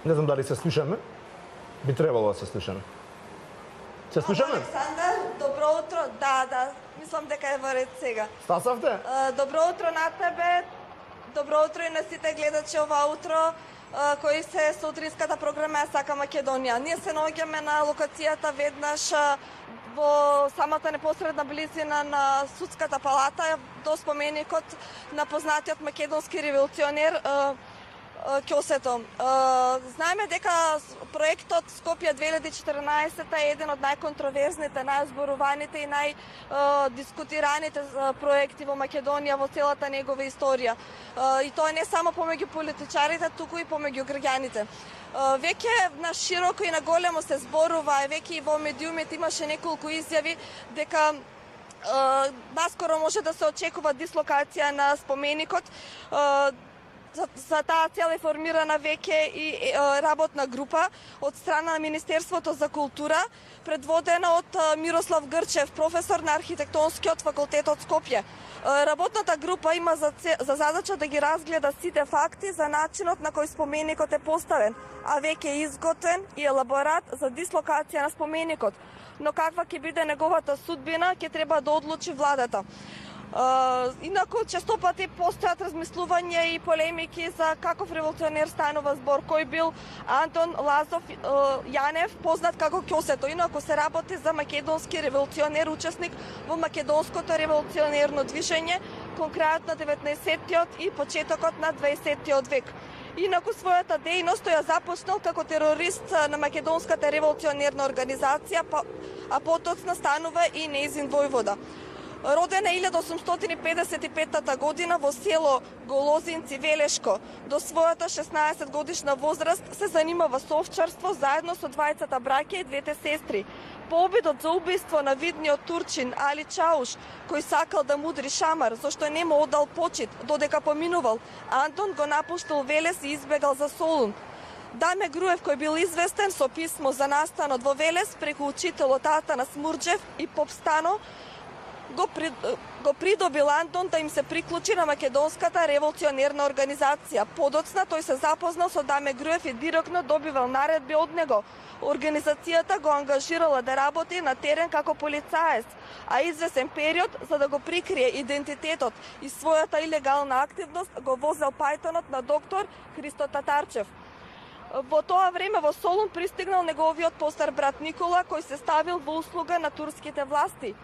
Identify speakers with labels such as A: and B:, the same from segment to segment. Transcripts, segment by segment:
A: Не знам дали се слушаме. Би требало да се слушаме. Се слушаме?
B: Александар, добро утро. Да, мислам дека е во ред сега.
A: Стасавте?
B: Добро утро на тебе. Добро утро и на сите гледачи ова утро кои се со утринската програма Сака Македонија. Ние се наоѓаме на локацијата веднаш во самата непосредна близина на Судската палата до споменикот на познатиот македонски револуционер Ќосето. Знаеме дека проектот Скопје 2014 е еден од најконтроверзните, најозборуваните и најдискутираните проекти во Македонија во целата негова историја. И тоа не само помеѓу политичарите, туку и помеѓу граѓаните. Веќе на широко и на големо се зборува, веќе и во медиумите имаше неколку изјави дека наскоро може да се очекува дислокација на споменикот. За таа цел е формирана веќе и работна група од страна на Министерството за култура, предводена од Мирослав Грчев, професор на архитектонскиот факултет од Скопје. Работната група има за задача да ги разгледа сите факти за начинот на кој споменикот е поставен, а веќе е изготвен и елаборат за дислокација на споменикот. Но каква ќе биде неговата судбина, ќе треба да одлучи владата. Инаку, често пати постојат размислувања и полемики за каков револуционер станува збор, кој бил Антон Лазов Јанев, познат како Ќосето. Инаку се работи за македонски револуционер, учесник во македонското револуционерно движење, конкретно 19-тиот и почетокот на 20-тиот век. Инаку својата дејност ја започнал како терорист на македонската револуционерна организација, а потоцна станува и нејзин војвода. Роден е 1855 година во село Голозинци, Велешко. До својата 16 годишна возраст се занимава со овчарство заедно со двајцата браќа и двете сестри. По обидот за убиство на видниот турчин Али Чауш, кој сакал да мудри шамар, зашто не му оддал почит, додека поминувал, Антон го напуштил Велес и избегал за Солун. Даме Груев, кој бил известен со писмо за настанот во Велес преку учителот Атана Смурџев и поп Стано, го придобил Антон да им се приклучи на македонската револуционерна организација. Подоцна тој се запознал со Даме Груев и директно добивал наредби од него. Организацијата го ангажирала да работи на терен како полицаец, а извесен период, за да го прикрие идентитетот и својата илегална активност, го возел пајтонот на доктор Христо Татарчев. Во тоа време во Солун пристигнал неговиот постар брат Никола, кој се ставил во услуга на турските власти.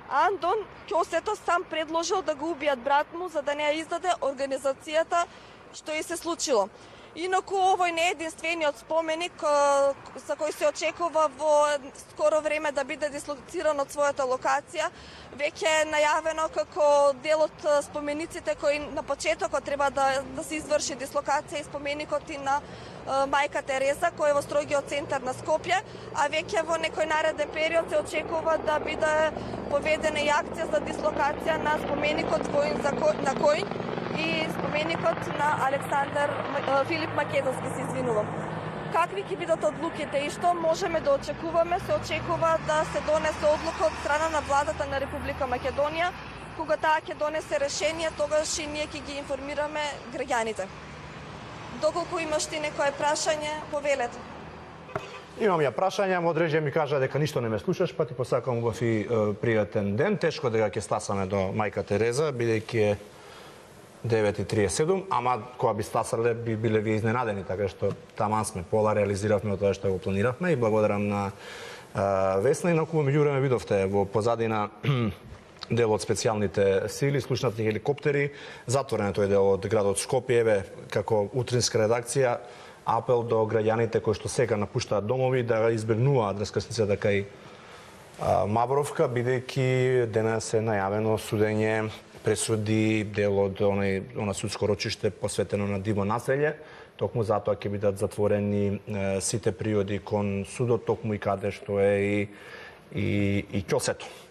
B: Антон Ќосето сам предложил да го убијат брат му за да не ја издаде организацијата, што и се случило. Инаку овој не е единствениот споменик за кој се очекува во скоро време да биде дислоциран од својата локација. Веќе е најавено како дел од спомениците кои на почетокот треба да се изврши дислокација и споменикот и на Мајка Тереза, кој е во строгиот центар на Скопје, а веќе во некој нареден период се очекува да биде поведена и акција за дислокација на споменикот на Којн и споменикот на Александар Филип Македонски, се извинувам. Какви ќе бидат одлуките и што можеме да очекуваме? Се очекува да се донесе одлука од страна на владата на Република Македонија. Кога таа ќе донесе решение, тогаш и ние ќе ги информираме граѓаните. Доколку имаш ти некое прашање, повелете.
A: Имам ја прашање, Модрежја ми кажа дека ништо не ме слушаш, па ти посакам убав и пријатен ден. Тешко дека ќе стасаме до Мајка Тереза, бидејќи е 9:37, ама кога би стасале би биле ви изненадени, така што таман сме, пола реализиравме од тоа што го планиравме и благодарам на Весна. Инаку меѓувреме видовте во позадина дел од специјалните сили, слушнати хеликоптери, затворен е тој дел од градот Скопје, еве како утринска редакција, апел до граѓаните кои што сега напуштаат домови да избегнуваат раскрсницата кај Мавровка, бидејќи денес е најавено судење, пресуди, дел од она судско рочиште посветено на диво населје. Токму затоа ќе бидат затворени сите приоди кон судот, токму и каде што е и Ќосето.